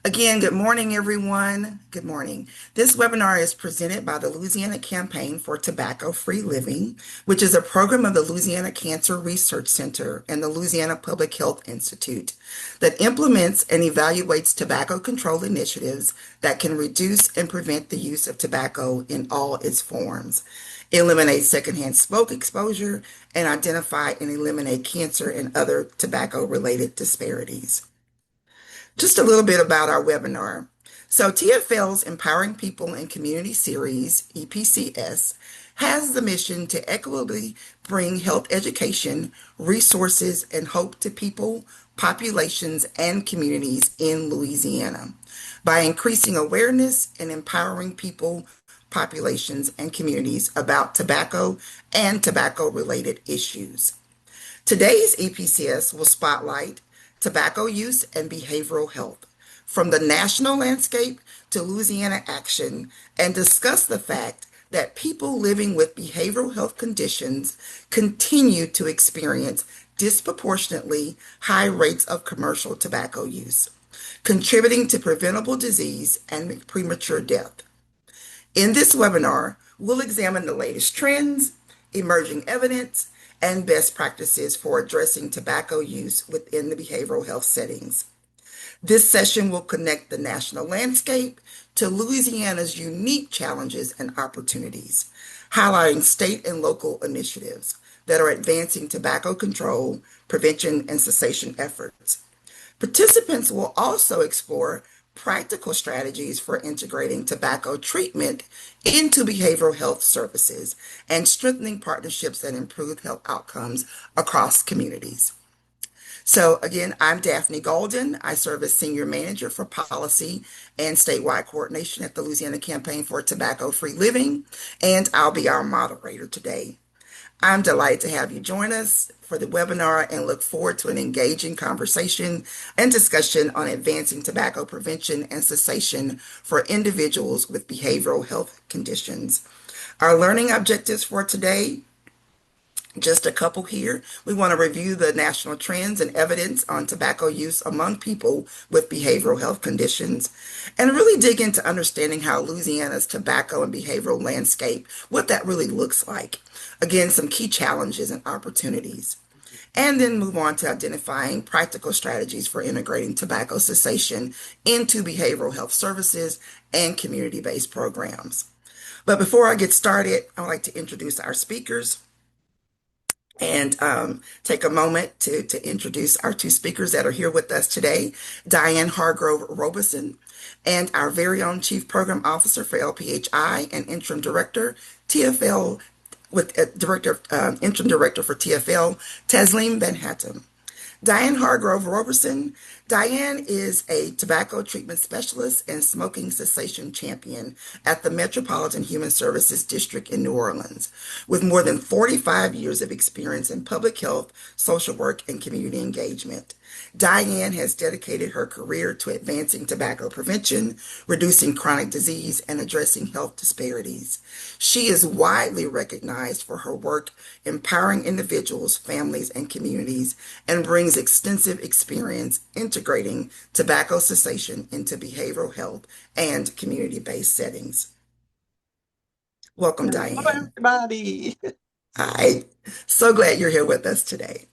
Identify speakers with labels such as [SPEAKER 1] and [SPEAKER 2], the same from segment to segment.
[SPEAKER 1] Again, good morning, everyone. Good morning. This webinar is presented by the Louisiana Campaign for Tobacco-Free Living, which is a program of the Louisiana Cancer Research Center and the Louisiana Public Health Institute that implements and evaluates tobacco control initiatives that can reduce and prevent the use of tobacco in all its forms, eliminate secondhand smoke exposure, and identify and eliminate cancer and other tobacco-related disparities. Just a little bit about our webinar. So TFL's Empowering People in Community Series, EPCS, has the mission to equitably bring health education, resources, and hope to people, populations, and communities in Louisiana by increasing awareness and empowering people, populations, and communities about tobacco and tobacco-related issues. Today's EPCS will spotlight tobacco use and behavioral health from the national landscape to Louisiana action and discuss the fact that people living with behavioral health conditions continue to experience disproportionately high rates of commercial tobacco use, contributing to preventable disease and premature death. In this webinar, we'll examine the latest trends, emerging evidence, and best practices for addressing tobacco use within the behavioral health settings. This session will connect the national landscape to Louisiana's unique challenges and opportunities, highlighting state and local initiatives that are advancing tobacco control, prevention, and cessation efforts. Participants will also explore practical strategies for integrating tobacco treatment into behavioral health services and strengthening partnerships that improve health outcomes across communities. So again, I'm Daphne Golden. I serve as Senior Manager for Policy and Statewide Coordination at the Louisiana Campaign for Tobacco-Free Living, and I'll be our moderator today. I'm delighted to have you join us for the webinar and look forward to an engaging conversation and discussion on advancing tobacco prevention and cessation for individuals with behavioral health conditions. Our learning objectives for today, just a couple here. We want to review the national trends and evidence on tobacco use among people with behavioral health conditions and really dig into understanding how Louisiana's tobacco and behavioral landscape, what that really looks like. Again, some key challenges and opportunities. And then move on to identifying practical strategies for integrating tobacco cessation into behavioral health services and community-based programs. But before I get started, I'd like to introduce our speakers and take a moment to introduce our two speakers that are here with us today, Diane Hargrove Robeson, and our very own Chief Program Officer for LPHI and Interim Director, TFL, with Interim Director for TFL, Taslim van Hattum. Diane Hargrove Roberson. Diane is a tobacco treatment specialist and smoking cessation champion at the Metropolitan Human Services District in New Orleans, with more than 45 years of experience in public health, social work, and community engagement. Diane has dedicated her career to advancing tobacco prevention, reducing chronic disease, and addressing health disparities. She is widely recognized for her work empowering individuals, families, and communities, and brings extensive experience integrating tobacco cessation into behavioral health and community-based settings. Welcome,
[SPEAKER 2] Hello,
[SPEAKER 1] Diane.
[SPEAKER 2] everybody.
[SPEAKER 1] Hi. So glad you're here with us today.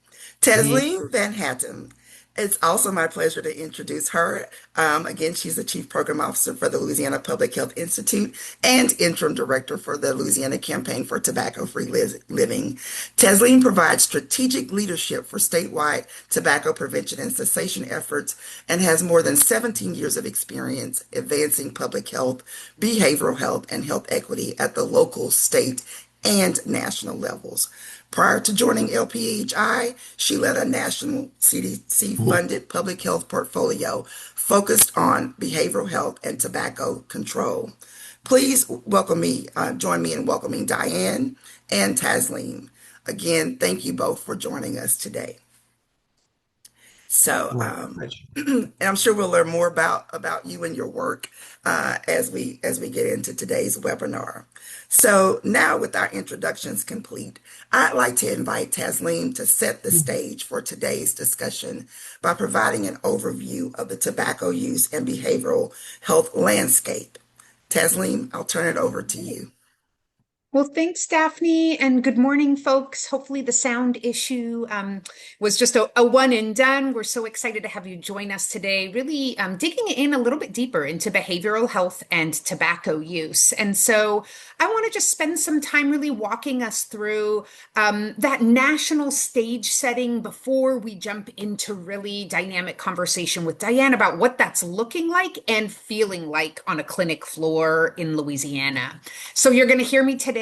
[SPEAKER 2] Me.
[SPEAKER 1] Taslim van Hattum. It's also my pleasure to introduce her. Again, she's the Chief Program Officer for the Louisiana Public Health Institute and Interim Director for the Louisiana Campaign for Tobacco-Free Living. Taslim provides strategic leadership for statewide tobacco prevention and cessation efforts and has more than 17 years of experience advancing public health, behavioral health, and health equity at the local, state, and national levels. Prior to joining LPHI, she led a national CDC-funded public health portfolio focused on behavioral health and tobacco control. Please join me in welcoming Diane and Taslim. Again, thank you both for joining us today. So,
[SPEAKER 2] My pleasure.
[SPEAKER 1] and I'm sure we'll learn more about you and your work as we get into today's webinar. So now, with our introductions complete, I'd like to invite Taslim to set the stage for today's discussion by providing an overview of the tobacco use and behavioral health landscape. Taslim, I'll turn it over to you.
[SPEAKER 3] Well, thanks, Daphne, and good morning, folks. Hopefully, the sound issue was just a one and done. We're so excited to have you join us today, really digging in a little bit deeper into behavioral health and tobacco use. And so, I want to just spend some time really walking us through that national stage setting before we jump into really dynamic conversation with Diane about what that's looking like and feeling like on a clinic floor in Louisiana. So you're going to hear me today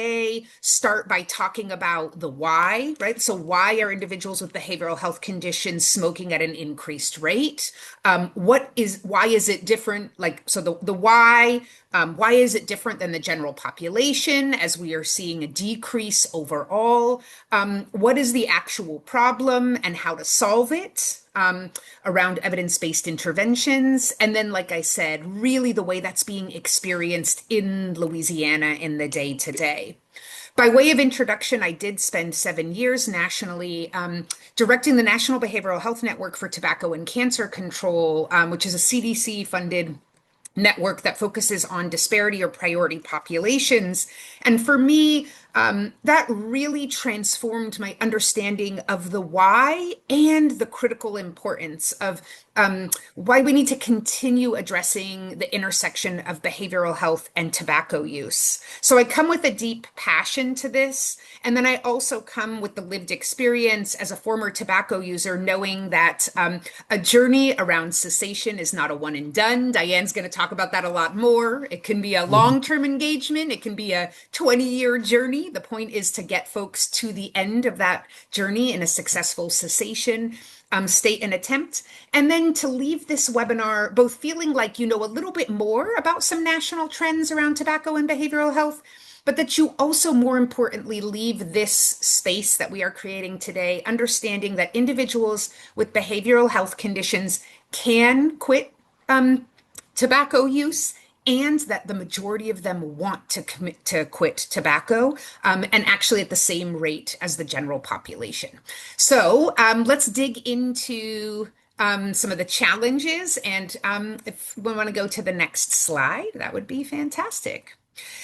[SPEAKER 3] start by talking about the why, right? So why are individuals with behavioral health conditions smoking at an increased rate? Why is it different? Like, so the why is it different than the general population as we are seeing a decrease overall? What is the actual problem and how to solve it? Around evidence-based interventions. And then, like I said, really the way that's being experienced in Louisiana in the day to day. By way of introduction, I did spend 7 years nationally directing the National Behavioral Health Network for Tobacco and Cancer Control, which is a CDC funded network that focuses on disparity or priority populations. And for me, that really transformed my understanding of the why and the critical importance of why we need to continue addressing the intersection of behavioral health and tobacco use. So I come with a deep passion to this. And then I also come with the lived experience as a former tobacco user, knowing that a journey around cessation is not a one and done. Diane's going to talk about that a lot more. It can be a long-term engagement. It can be a 20-year journey. The point is to get folks to the end of that journey in a successful cessation state and attempt, and then to leave this webinar both feeling like you know a little bit more about some national trends around tobacco and behavioral health, but that you also, more importantly, leave this space that we are creating today, understanding that individuals with behavioral health conditions can quit tobacco use, and that the majority of them want to commit to quit tobacco, and actually at the same rate as the general population. So let's dig into some of the challenges. And if we want to go to the next slide, that would be fantastic.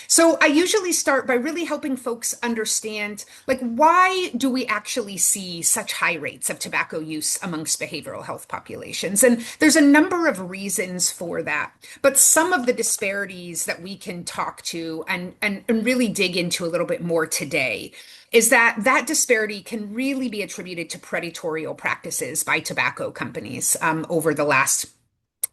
[SPEAKER 3] So I usually start by really helping folks understand, like, why do we actually see such high rates of tobacco use amongst behavioral health populations? And there's a number of reasons for that. But some of the disparities that we can talk to and really dig into a little bit more today is that that disparity can really be attributed to predatory practices by tobacco companies over the last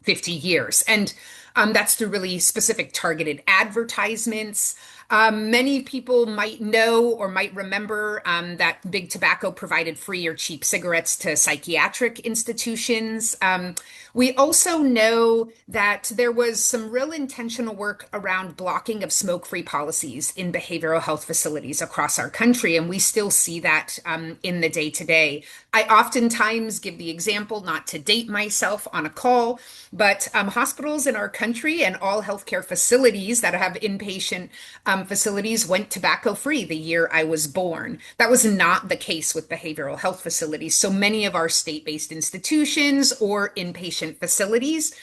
[SPEAKER 3] 50 years. And that's through really specific targeted advertisements. Many people might know or might remember that Big Tobacco provided free or cheap cigarettes to psychiatric institutions. We also know that there was some real intentional work around blocking of smoke-free policies in behavioral health facilities across our country, and we still see that in the day-to-day. I oftentimes give the example, not to date myself on a call, but hospitals in our country and all healthcare facilities that have inpatient facilities went tobacco-free the year I was born. That was not the case with behavioral health facilities. So many of our state-based institutions or inpatient facilities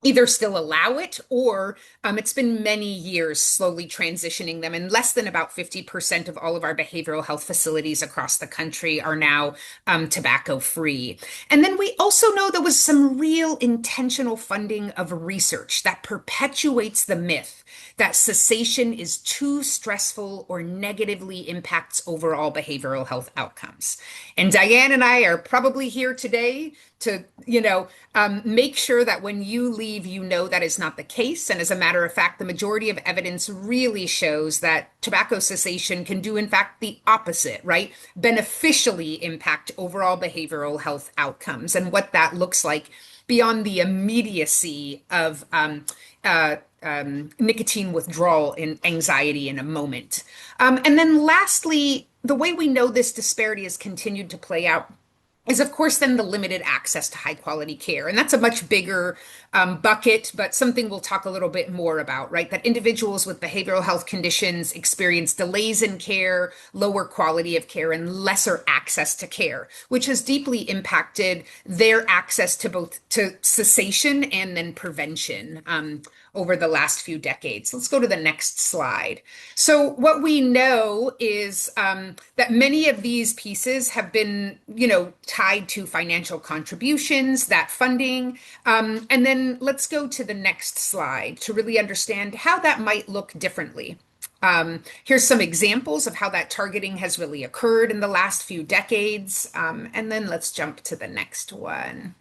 [SPEAKER 3] either still allow it, or it's been many years slowly transitioning them. And less than about 50% of all of our behavioral health facilities across the country are now tobacco free. And then we also know there was some real intentional funding of research that perpetuates the myth that cessation is too stressful or negatively impacts overall behavioral health outcomes. And Diane and I are probably here today to, make sure that when you leave, you know that is not the case. And as a matter of fact, the majority of evidence really shows that tobacco cessation can do, in fact, the opposite, right? Beneficially impact overall behavioral health outcomes, and what that looks like beyond the immediacy of nicotine withdrawal and anxiety in a moment. And then lastly, the way we know this disparity has continued to play out is of course then the limited access to high quality care. And that's a much bigger bucket, but something we'll talk a little bit more about, right? That individuals with behavioral health conditions experience delays in care, lower quality of care, and lesser access to care, which has deeply impacted their access to both to cessation and then prevention. Over the last few decades. Let's go to the next slide. So what we know is that many of these pieces have been, tied to financial contributions, that funding. And then let's go to the next slide to really understand how that might look differently. Here's some examples of how that targeting has really occurred in the last few decades. And then let's jump to the next one.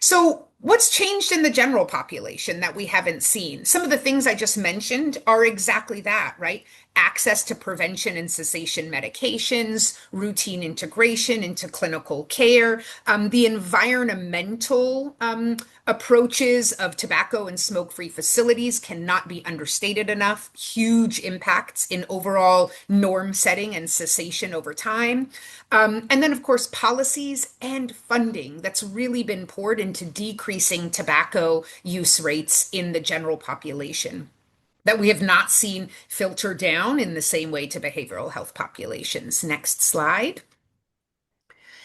[SPEAKER 3] So, what's changed in the general population that we haven't seen? Some of the things I just mentioned are exactly that, right? Access to prevention and cessation medications, routine integration into clinical care, the environmental approaches of tobacco and smoke-free facilities cannot be understated enough. Huge impacts in overall norm setting and cessation over time. And then, of course, policies and funding that's really been poured into decreasing tobacco use rates in the general population that we have not seen filter down in the same way to behavioral health populations. Next slide.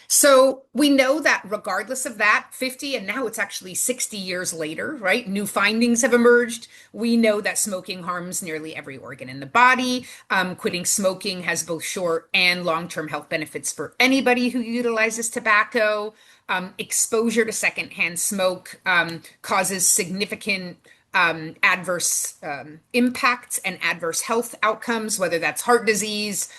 [SPEAKER 3] So we know that regardless of that, 50 and now it's actually 60 years later, right? New findings have emerged. We know that smoking harms nearly every organ in the body. Quitting smoking has both short and long-term health benefits for anybody who utilizes tobacco. Exposure to secondhand smoke causes significant adverse impacts and adverse health outcomes, whether that's heart disease,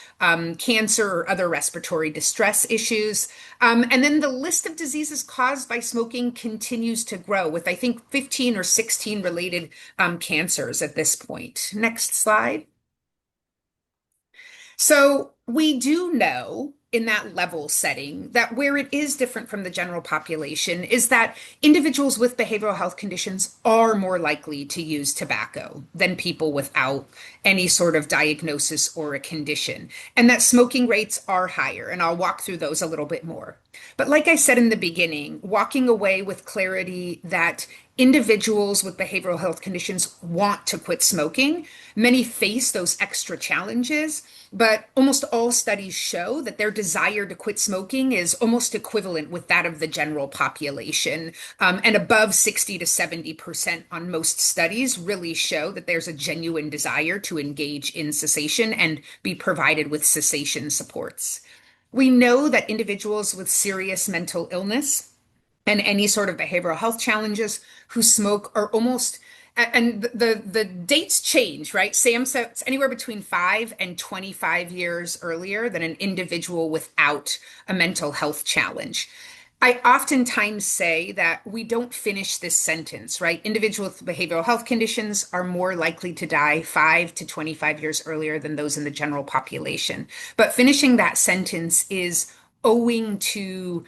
[SPEAKER 3] cancer, or other respiratory distress issues. And then the list of diseases caused by smoking continues to grow with, I think, 15 or 16 related cancers at this point. Next slide. So we do know in that level setting that where it is different from the general population is that individuals with behavioral health conditions are more likely to use tobacco than people without any sort of diagnosis or a condition, and that smoking rates are higher. And I'll walk through those a little bit more. But like I said in the beginning, walking away with clarity that individuals with behavioral health conditions want to quit smoking. Many face those extra challenges, but almost all studies show that their desire to quit smoking is almost equivalent with that of the general population. And above 60 to 70% on most studies really show that there's a genuine desire to engage in cessation and be provided with cessation supports. We know that individuals with serious mental illness and any sort of behavioral health challenges who smoke are almost, and the dates change, right? Sam said it's anywhere between 5 and 25 years earlier than an individual without a mental health challenge. I oftentimes say that we don't finish this sentence, right? Individuals with behavioral health conditions are more likely to die 5 to 25 years earlier than those in the general population. But finishing that sentence is owing to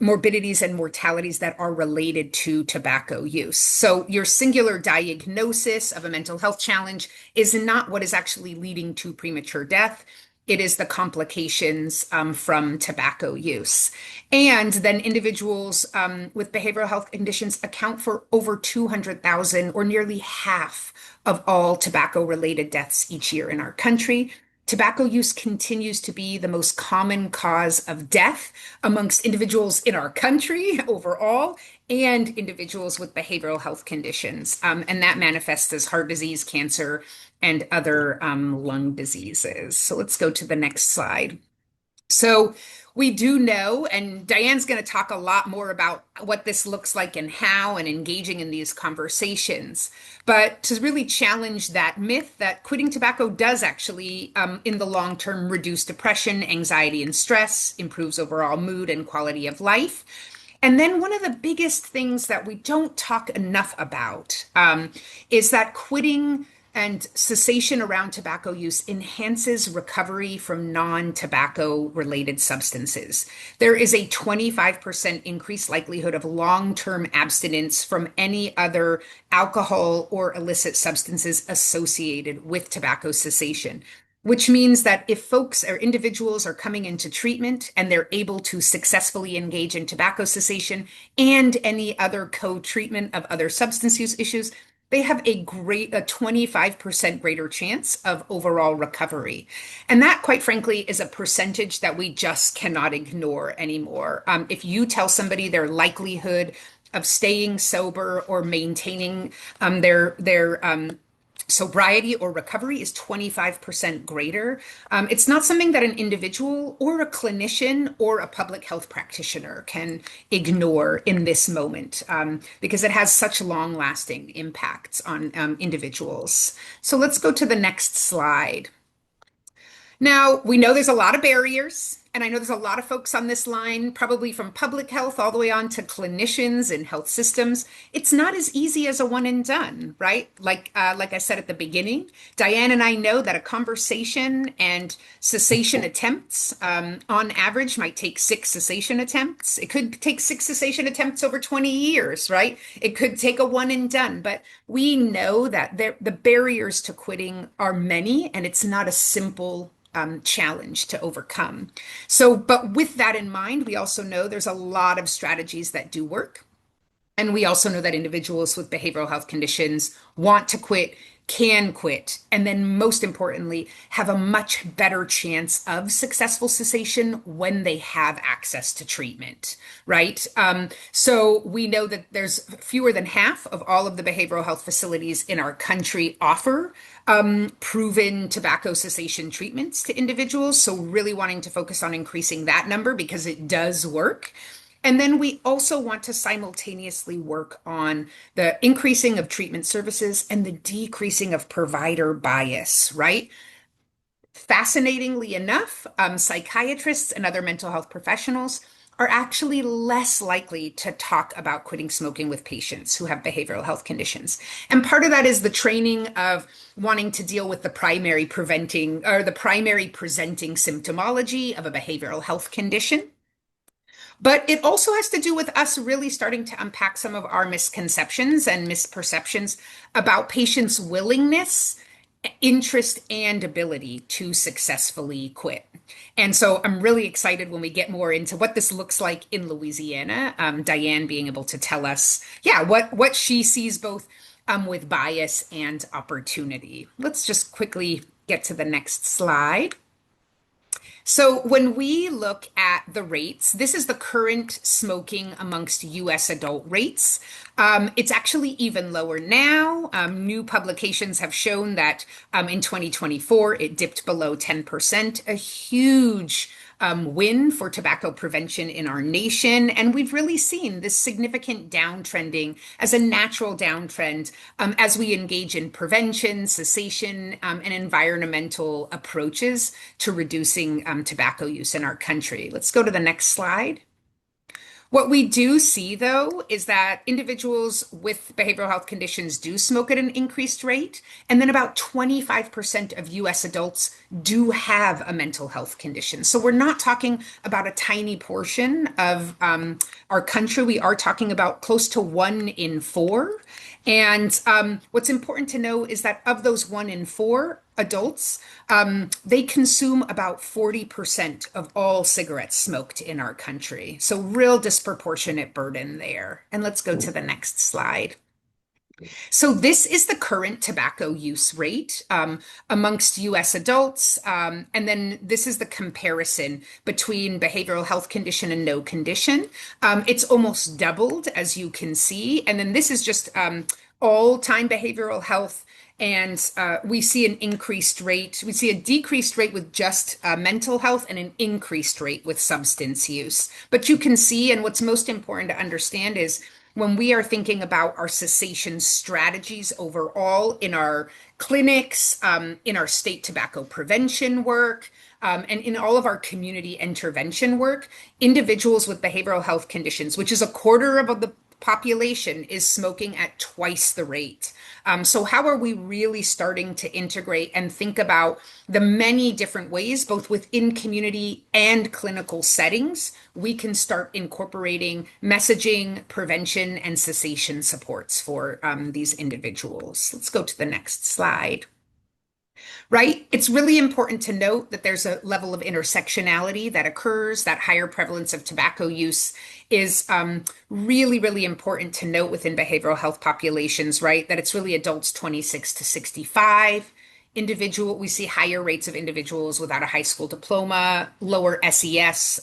[SPEAKER 3] morbidities and mortalities that are related to tobacco use. So your singular diagnosis of a mental health challenge is not what is actually leading to premature death. It is the complications from tobacco use. And then individuals with behavioral health conditions account for over 200,000 or nearly half of all tobacco-related deaths each year in our country. Tobacco use continues to be the most common cause of death amongst individuals in our country overall and individuals with behavioral health conditions. And that manifests as heart disease, cancer, and other lung diseases. So let's go to the next slide. So we do know, and Diane's going to talk a lot more about what this looks like and how and engaging in these conversations. But to really challenge that myth that quitting tobacco does actually, in the long term, reduce depression, anxiety, and stress, improves overall mood and quality of life. And then one of the biggest things that we don't talk enough about is that quitting and cessation around tobacco use enhances recovery from non-tobacco related substances. There is a 25% increased likelihood of long-term abstinence from any other alcohol or illicit substances associated with tobacco cessation. which means that if folks or individuals are coming into treatment and they're able to successfully engage in tobacco cessation and any other co-treatment of other substance use issues, they have a 25% greater chance of overall recovery. And that, quite frankly, is a percentage that we just cannot ignore anymore. If you tell somebody their likelihood of staying sober or maintaining their sobriety or recovery is 25% greater. It's not something that an individual or a clinician or a public health practitioner can ignore in this moment because it has such long lasting impacts on individuals. So let's go to the next slide. Now, we know there's a lot of barriers, and I know there's a lot of folks on this line, probably from public health all the way on to clinicians and health systems. It's not as easy as a one and done, right? Like I said at the beginning, Diane and I know that a conversation and cessation attempts, on average, might take 6 cessation attempts. It could take 6 cessation attempts over 20 years, right? It could take a one and done, but we know that the barriers to quitting are many, and it's not a simple challenge to overcome. So, but with that in mind, we also know there's a lot of strategies that do work. And we also know that individuals with behavioral health conditions want to quit, can quit, and then most importantly, have a much better chance of successful cessation when they have access to treatment, right? So we know that there's fewer than half of all of the behavioral health facilities in our country offer proven tobacco cessation treatments to individuals. So really wanting to focus on increasing that number because it does work. And then we also want to simultaneously work on the increasing of treatment services and the decreasing of provider bias, right? Fascinatingly enough, psychiatrists and other mental health professionals are actually less likely to talk about quitting smoking with patients who have behavioral health conditions. And part of that is the training of wanting to deal with the primary presenting symptomology of a behavioral health condition. But it also has to do with us really starting to unpack some of our misconceptions and misperceptions about patients' willingness, interest, and ability to successfully quit. And so I'm really excited when we get more into what this looks like in Louisiana. Diane being able to tell us, what she sees both with bias and opportunity. Let's just quickly get to the next slide. So when we look at the rates, this is the current smoking amongst US adult rates. It's actually even lower now. New publications have shown that in 2024, it dipped below 10%, a huge win for tobacco prevention in our nation. And we've really seen this significant downtrending as a natural downtrend as we engage in prevention, cessation, and environmental approaches to reducing tobacco use in our country. Let's go to the next slide. What we do see, though, is that individuals with behavioral health conditions do smoke at an increased rate. And then about 25% of US adults do have a mental health condition. So we're not talking about a tiny portion of our country. We are talking about close to 1 in 4. And what's important to know is that of those 1 in 4 adults, they consume about 40% of all cigarettes smoked in our country. So real disproportionate burden there. And let's go to the next slide. So this is the current tobacco use rate amongst US adults. And then this is the comparison between behavioral health condition and no condition. It's almost doubled, as you can see. And then this is just all-time behavioral health. And we see an increased rate. We see a decreased rate with just mental health and an increased rate with substance use. But you can see, and what's most important to understand is when we are thinking about our cessation strategies overall in our clinics, in our state tobacco prevention work, and in all of our community intervention work, individuals with behavioral health conditions, which is a quarter of the population, is smoking at twice the rate. So how are we really starting to integrate and think about the many different ways, both within community and clinical settings, we can start incorporating messaging, prevention, and cessation supports for these individuals? Let's go to the next slide. Right? It's really important to note that there's a level of intersectionality that occurs, that higher prevalence of tobacco use is really, really important to note within behavioral health populations, right? That it's really adults 26 to 65. We see higher rates of individuals without a high school diploma, lower SES,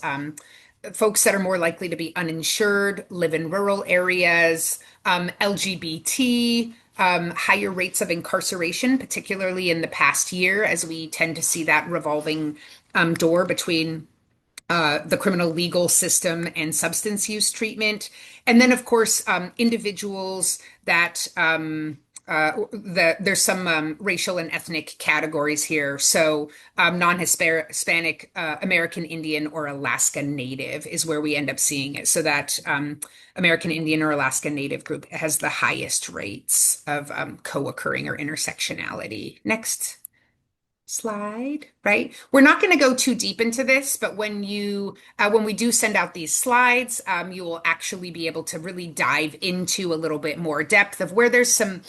[SPEAKER 3] folks that are more likely to be uninsured, live in rural areas, LGBT, higher rates of incarceration, particularly in the past year, as we tend to see that revolving door between the criminal legal system and substance use treatment. And then, of course, individuals that there's some racial and ethnic categories here. So, non-Hispanic, American Indian, or Alaska Native is where we end up seeing it. So that American Indian or Alaska Native group has the highest rates of co-occurring or intersectionality. Next slide, right? We're not going to go too deep into this, but when we do send out these slides, you will actually be able to really dive into a little bit more depth of where there's some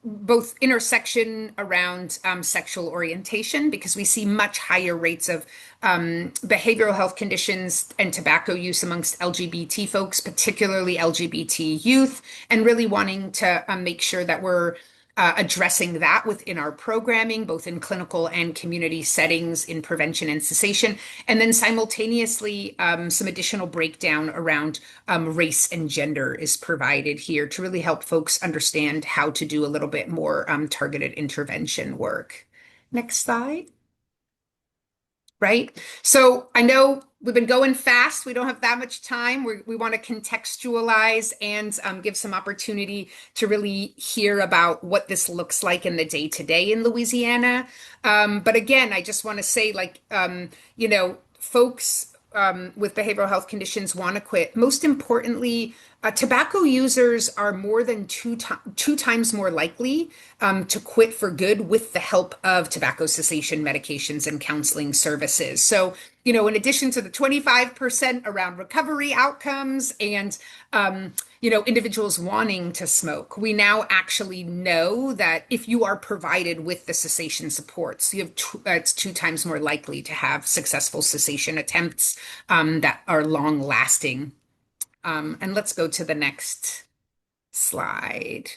[SPEAKER 3] both intersection around sexual orientation, because we see much higher rates of behavioral health conditions and tobacco use amongst LGBT folks, particularly LGBT youth, and really wanting to make sure that we're addressing that within our programming, both in clinical and community settings in prevention and cessation. And then simultaneously, some additional breakdown around race and gender is provided here to really help folks understand how to do a little bit more targeted intervention work. Next slide. Right? So I know we've been going fast. We don't have that much time. We want to contextualize and give some opportunity to really hear about what this looks like in the day to day in Louisiana. But again, I just want to say, folks with behavioral health conditions want to quit. Most importantly, tobacco users are more than two times more likely to quit for good with the help of tobacco cessation medications and counseling services. So, in addition to the 25% around recovery outcomes and, individuals wanting to smoke, we now actually know that if you are provided with the cessation supports, it's two times more likely to have successful cessation attempts that are long lasting. And let's go to the next slide.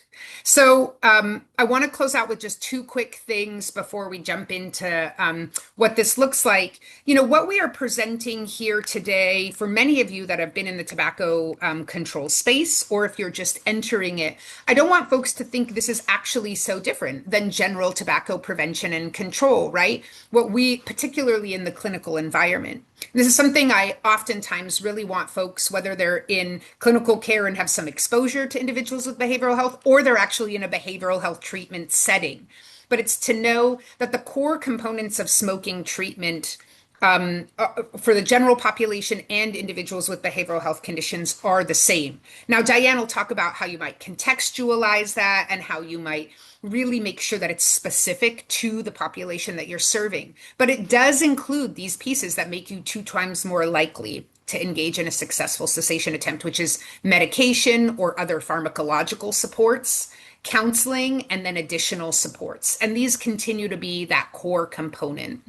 [SPEAKER 3] So I want to close out with just two quick things before we jump into what this looks like. What we are presenting here today, for many of you that have been in the tobacco control space, or if you're just entering it, I don't want folks to think this is actually so different than general tobacco prevention and control, right? What we, particularly in the clinical environment. This is something I oftentimes really want folks, whether they're in clinical care and have some exposure to individuals with behavioral health, or they're actually in a behavioral health treatment setting. But it's to know that the core components of smoking treatment for the general population and individuals with behavioral health conditions are the same. Now, Diane will talk about how you might contextualize that and how you might really make sure that it's specific to the population that you're serving. But it does include these pieces that make you two times more likely to engage in a successful cessation attempt, which is medication or other pharmacological supports, counseling, and then additional supports. And these continue to be that core component.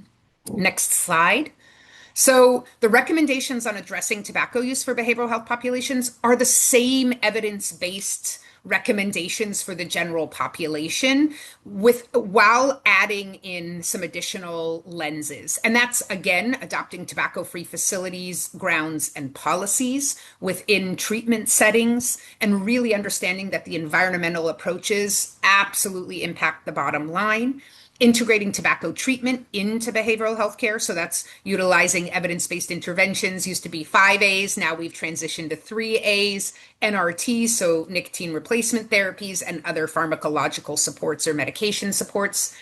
[SPEAKER 3] Next slide. So the recommendations on addressing tobacco use for behavioral health populations are the same evidence-based recommendations for the general population while adding in some additional lenses. And that's, again, adopting tobacco-free facilities, grounds, and policies within treatment settings, and really understanding that the environmental approaches absolutely impact the bottom line. Integrating tobacco treatment into behavioral health care. So that's utilizing evidence-based interventions. Used to be 5As. Now we've transitioned to 3As, NRTs, so nicotine replacement therapies, and other pharmacological supports or medication supports.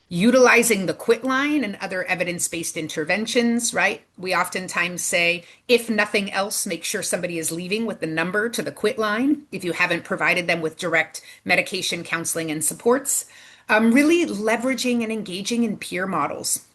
[SPEAKER 3] Utilizing the quit line and other evidence-based interventions, right? We oftentimes say, if nothing else, make sure somebody is leaving with the number to the quit line if you haven't provided them with direct medication, counseling, and supports. Really leveraging and engaging in peer models.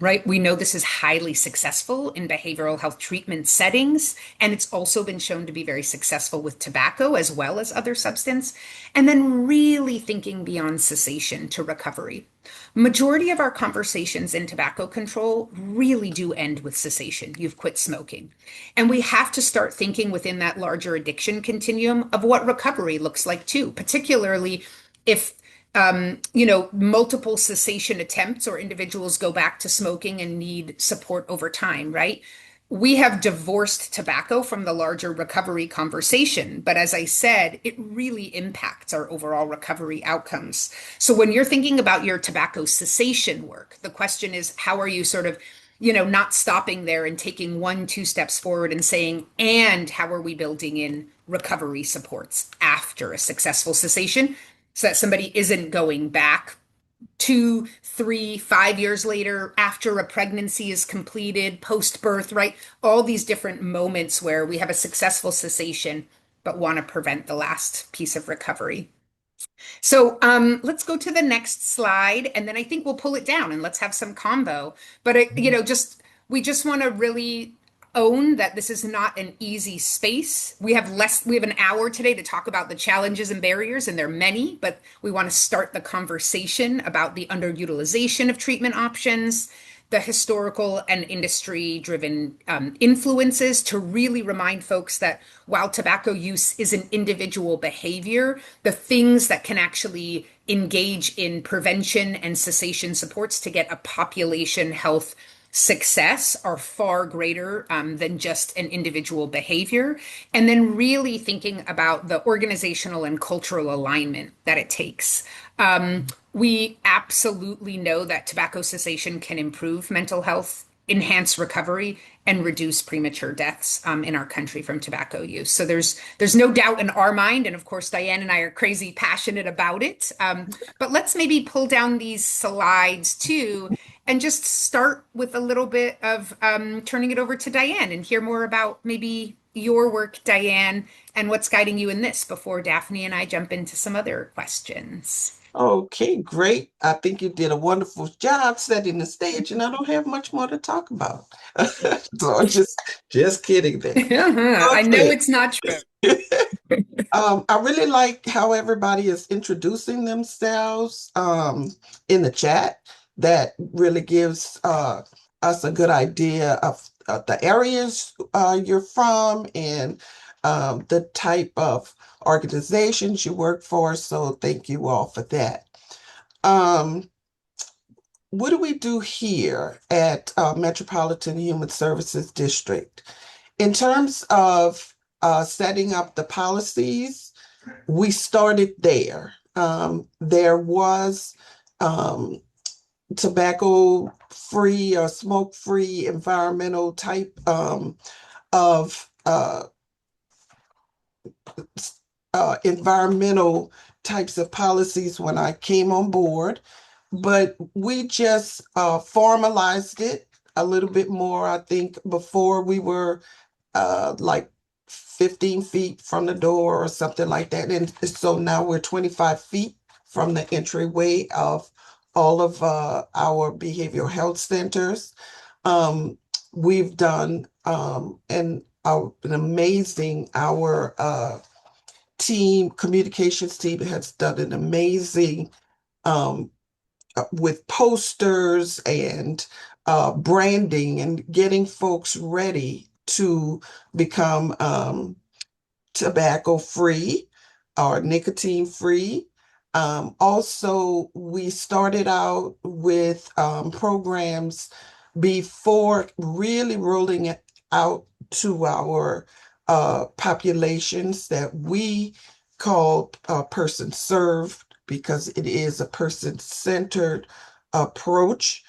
[SPEAKER 3] right? We know this is highly successful in behavioral health treatment settings, and it's also been shown to be very successful with tobacco as well as other substance. And then really thinking beyond cessation to recovery. Majority of our conversations in tobacco control really do end with cessation. You've quit smoking. And we have to start thinking within that larger addiction continuum of what recovery looks like too, particularly if multiple cessation attempts or individuals go back to smoking and need support over time, right? We have divorced tobacco from the larger recovery conversation. But as I said, it really impacts our overall recovery outcomes. So when you're thinking about your tobacco cessation work, the question is, how are you sort of not stopping there and taking 1, 2 steps forward and saying, and how are we building in recovery supports after a successful cessation so that somebody isn't going back 2, 3, 5 years later after a pregnancy is completed, post birth, right? All these different moments where we have a successful cessation, but want to prevent the last piece of recovery. So let's go to the next slide, and then I think we'll pull it down and let's have some combo. But just we just want to really own that this is not an easy space. We have an hour today to talk about the challenges and barriers, and there are many, but we want to start the conversation about the underutilization of treatment options, the historical and industry driven influences to really remind folks that while tobacco use is an individual behavior, the things that can actually engage in prevention and cessation supports to get a population health success are far greater than just an individual behavior. And then really thinking about the organizational and cultural alignment that it takes. We absolutely know that tobacco cessation can improve mental health, enhance recovery, and reduce premature deaths in our country from tobacco use. So there's no doubt in our mind, and of course Diane and I are crazy passionate about it. But let's maybe pull down these slides too, and just start with a little bit of turning it over to Diane and hear more about maybe your work, Diane, and what's guiding you in this before Daphne and I jump into some other questions.
[SPEAKER 2] Okay, great. I think you did a wonderful job setting the stage, and I don't have much more to talk about. So I'm just kidding there.
[SPEAKER 3] I know
[SPEAKER 2] Okay.
[SPEAKER 3] it's not true.
[SPEAKER 2] I really like how everybody is introducing themselves in the chat. That really gives us a good idea of the areas you're from and the type of organizations you work for. So thank you all for that. Um, what do we do here at Metropolitan Human Services District? In terms of setting up the policies, we started there. There was tobacco-free or smoke-free environmental type of environmental types of policies when I came on board, but we just formalized it a little bit more. I think before we were like 15 feet from the door or something like that. And so now we're 25 feet from the entryway of all of our behavioral health centers. We've done an amazing, our communications team has done an amazing um, with posters and branding and getting folks ready to become tobacco free or nicotine free. Also, we started out with programs before really rolling it out to our populations that we called person served because it is a person-centered approach.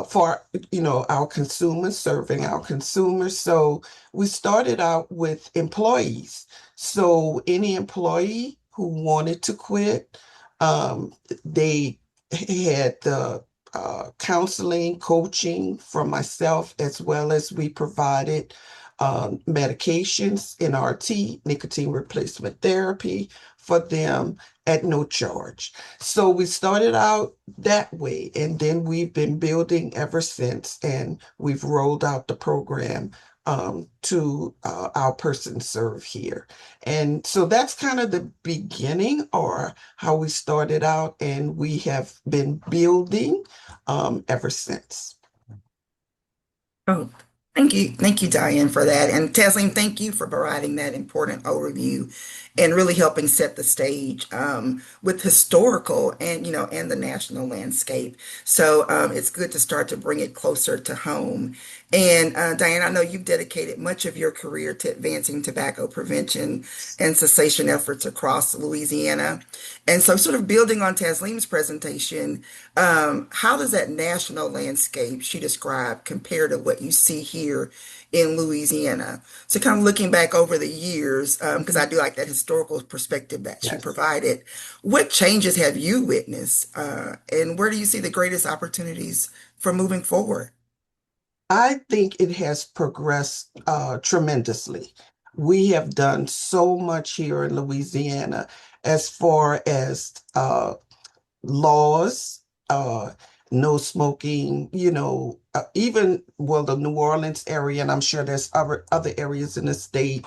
[SPEAKER 2] For our consumers, serving our consumers. So we started out with employees. So any employee who wanted to quit, they had the counseling, coaching from myself, as well as we provided medications, NRT, nicotine replacement therapy for them at no charge. So we started out that way, and then we've been building ever since, and we've rolled out the program to our person serve here. And so that's kind of the beginning or how we started out, and we have been building ever since.
[SPEAKER 1] Oh, thank you. Thank you, Diane, for that. And Taslim, thank you for providing that important overview and really helping set the stage with historical and, and the national landscape. So it's good to start to bring it closer to home. And Diane, I know you've dedicated much of your career to advancing tobacco prevention and cessation efforts across Louisiana. And so, sort of building on Taslim's presentation, how does that national landscape she described compare to what you see here in Louisiana? So, kind of looking back over the years, because I do like that historical perspective that she
[SPEAKER 2] Yes.
[SPEAKER 1] provided, what changes have you witnessed, and where do you see the greatest opportunities for moving forward?
[SPEAKER 2] I think it has progressed tremendously. We have done so much here in Louisiana as far as laws, uh, no smoking, even, well, the New Orleans area, and I'm sure there's other areas in the state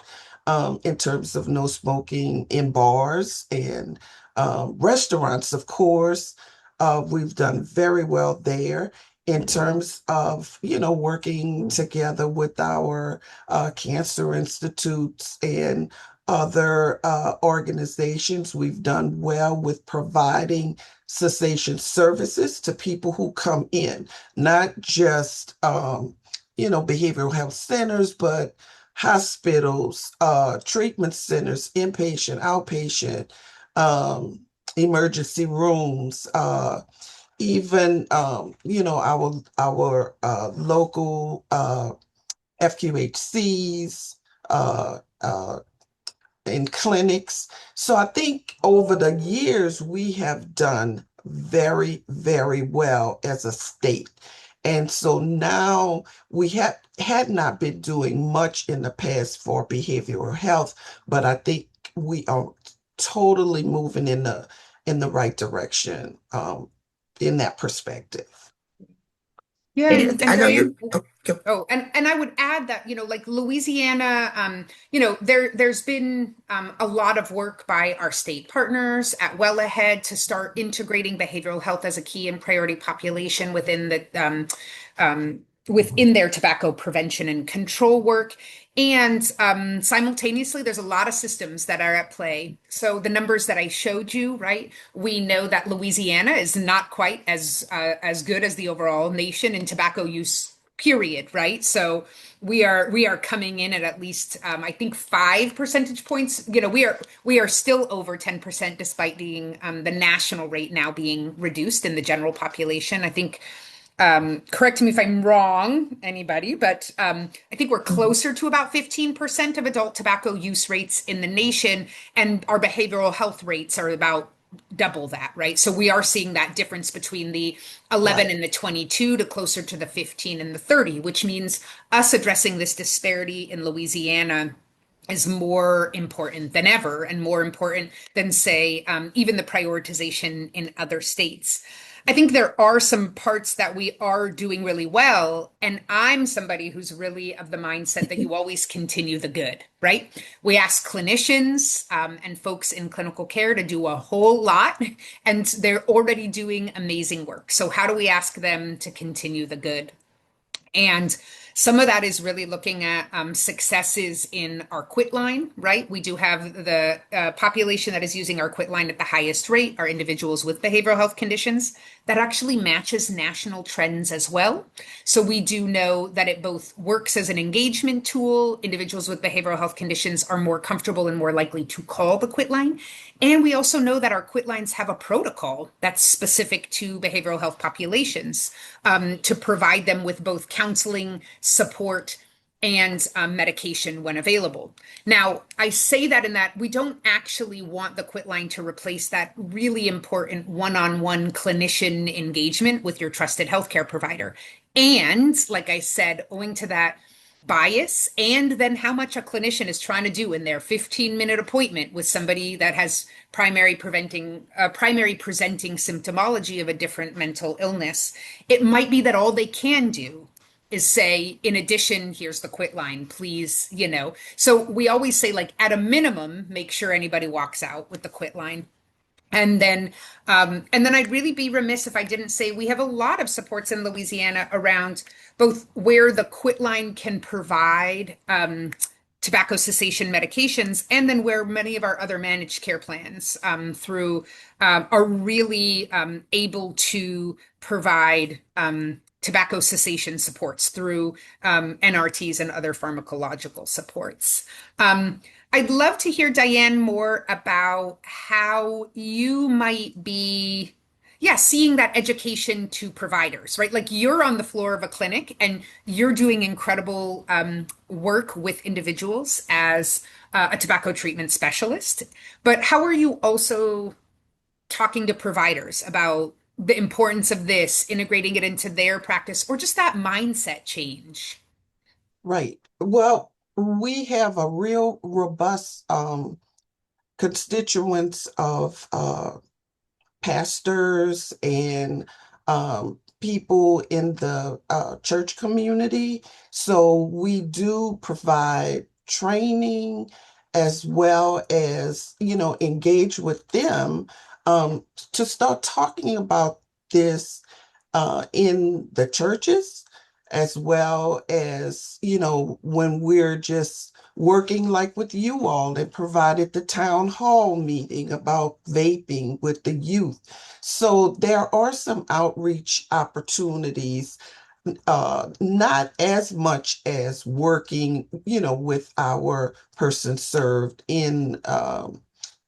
[SPEAKER 2] in terms of no smoking in bars and restaurants, of course. We've done very well there in terms of, working together with our cancer institutes and other organizations. We've done well with providing cessation services to people who come in, not just, behavioral health centers, but hospitals, treatment centers, inpatient, outpatient, um, emergency rooms, even, our local FQHCs, in clinics. So I think over the years, we have done very, very well as a state. And so now we had not been doing much in the past for behavioral health, but I think we are totally moving in the right direction in that perspective.
[SPEAKER 3] Yeah,
[SPEAKER 1] And
[SPEAKER 3] and
[SPEAKER 1] I know
[SPEAKER 3] Diane.
[SPEAKER 1] you. Oh, go.
[SPEAKER 3] Oh, and I would add that, like Louisiana, there's been a lot of work by our state partners at Well Ahead to start integrating behavioral health as a key and priority population within their tobacco prevention and control work. And simultaneously, there's a lot of systems that are at play. So the numbers that I showed you, right? We know that Louisiana is not quite as good as the overall nation in tobacco use, period, right? So we are coming in at least I think 5 percentage points. We are still over 10% despite being the national rate now being reduced in the general population. I think correct me if I'm wrong, anybody, but I think we're closer to about 15% of adult tobacco use rates in the nation, and our behavioral health rates are about double that, right? So we are seeing that difference between the 11
[SPEAKER 2] Right.
[SPEAKER 3] and the 22 to closer to the 15 and the 30, which means us addressing this disparity in Louisiana is more important than ever and more important than, say, even the prioritization in other states. I think there are some parts that we are doing really well. And I'm somebody who's really of the mindset that you always continue the good, right? We ask clinicians and folks in clinical care to do a whole lot, and they're already doing amazing work. So, how do we ask them to continue the good? And some of that is really looking at successes in our quit line, right? We do have the population that is using our quit line at the highest rate are individuals with behavioral health conditions. That actually matches national trends as well. So we do know that it both works as an engagement tool. Individuals with behavioral health conditions are more comfortable and more likely to call the quit line. And we also know that our quit lines have a protocol that's specific to behavioral health populations to provide them with both counseling, support, and medication when available. Now, I say that in that we don't actually want the quit line to replace that really important one-on-one clinician engagement with your trusted healthcare provider. And like I said, owing to that bias, and then how much a clinician is trying to do in their 15-minute appointment with somebody that has primary presenting symptomology of a different mental illness. It might be that all they can do is say, in addition, here's the quit line, please, So we always say, like, at a minimum, make sure anybody walks out with the quit line. And then I'd really be remiss if I didn't say we have a lot of supports in Louisiana around both where the quit line can provide tobacco cessation medications, and then where many of our other managed care plans through are really able to provide tobacco cessation supports through NRTs and other pharmacological supports. I'd love to hear, Diane, more about how you might be, yeah, seeing that education to providers, right? Like, you're on the floor of a clinic and you're doing incredible work with individuals as a tobacco treatment specialist. But how are you also talking to providers about the importance of this, integrating it into their practice, or just that mindset change?
[SPEAKER 2] Right. Well, we have a real robust constituents of pastors and people in the church community. So we do provide training as well as, engage with them to start talking about this in the churches, as well as, when we're just working like with you all and provided the town hall meeting about vaping with the youth. So there are some outreach opportunities, not as much as working, with our person served in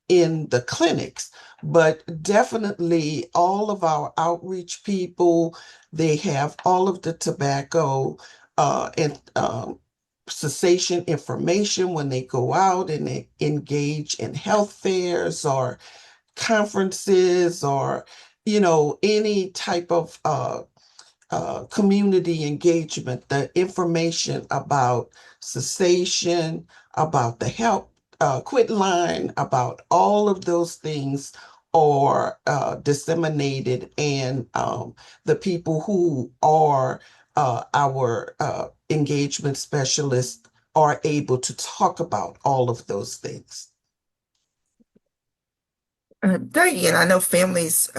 [SPEAKER 2] the clinics, but definitely all of our outreach people, they have all of the tobacco and cessation information when they go out and they engage in health fairs or conferences or, any type of community engagement, the information about cessation, about the help quit line, about all of those things are disseminated, and the people who are our engagement specialists are able to talk about all of those things.
[SPEAKER 1] Diane, I know families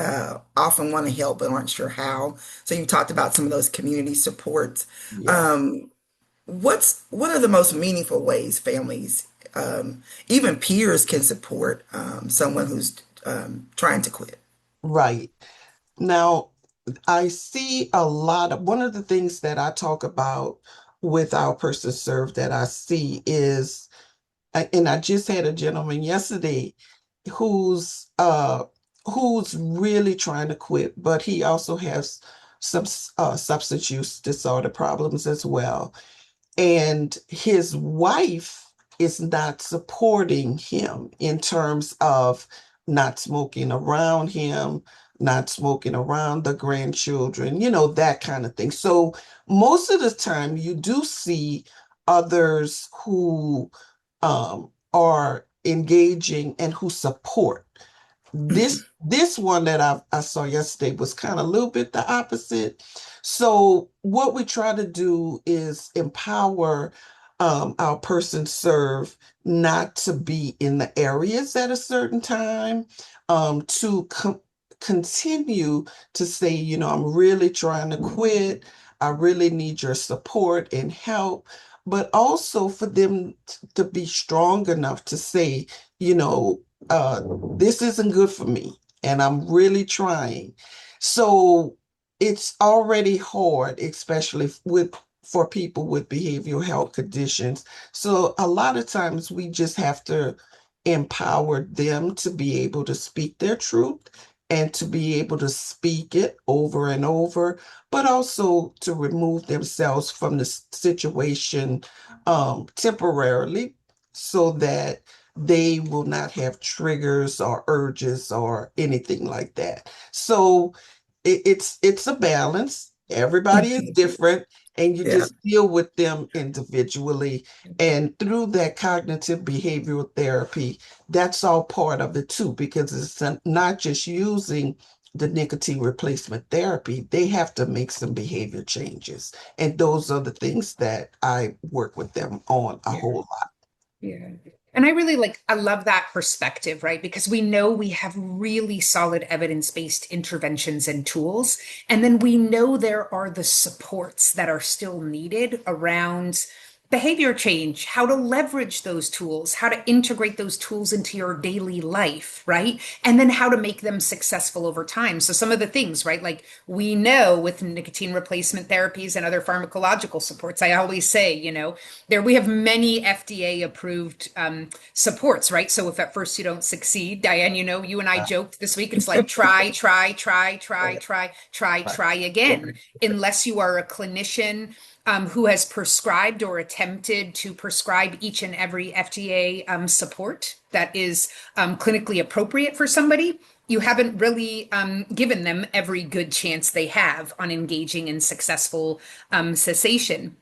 [SPEAKER 1] often want to help but aren't sure how. So you talked about some of those community supports.
[SPEAKER 2] Yes.
[SPEAKER 1] Um, what are the most meaningful ways families, even peers, can support someone who's trying to quit?
[SPEAKER 2] Right. Now, I see a lot of one of the things that I talk about with our person served that I see is, and I just had a gentleman yesterday who's uh who's really trying to quit, but he also has some substance use disorder problems as well. And his wife is not supporting him in terms of not smoking around him, not smoking around the grandchildren, that kind of thing. So most of the time you do see others who are engaging and who support. This one that I saw yesterday was kind of a little bit the opposite. So what we try to do is empower our person serve not to be in the areas at a certain time, to continue to say, I'm really trying to quit. I really need your support and help, but also for them to be strong enough to say, you know, uh, this isn't good for me, and I'm really trying. So it's already hard, especially with for people with behavioral health conditions. So a lot of times we just have to empower them to be able to speak their truth and to be able to speak it over and over, but also to remove themselves from the situation temporarily so that they will not have triggers or urges or anything like that. So it's a balance. Everybody is different. and you
[SPEAKER 1] Yeah.
[SPEAKER 2] just deal with them individually. And through that cognitive behavioral therapy, that's all part of it too, because it's not just using the nicotine replacement therapy, they have to make some behavior changes. And those are the things that I work with them on a
[SPEAKER 3] Yeah.
[SPEAKER 2] whole lot.
[SPEAKER 3] Yeah. And I love that perspective, right? Because we know we have really solid evidence-based interventions and tools. And then we know there are the supports that are still needed around behavior change, how to leverage those tools, how to integrate those tools into your daily life, right? And then how to make them successful over time. So some of the things, right? Like we know with nicotine replacement therapies and other pharmacological supports, I always say, there we have many FDA approved supports, right? So if at first you don't succeed, Diane, you and I joked this week, it's like try, try, try, try, try, try,
[SPEAKER 2] Right.
[SPEAKER 3] try again, unless you are a clinician who has prescribed or attempted to prescribe each and every FDA support that is clinically appropriate for somebody. You haven't really given them every good chance they have on engaging in successful cessation.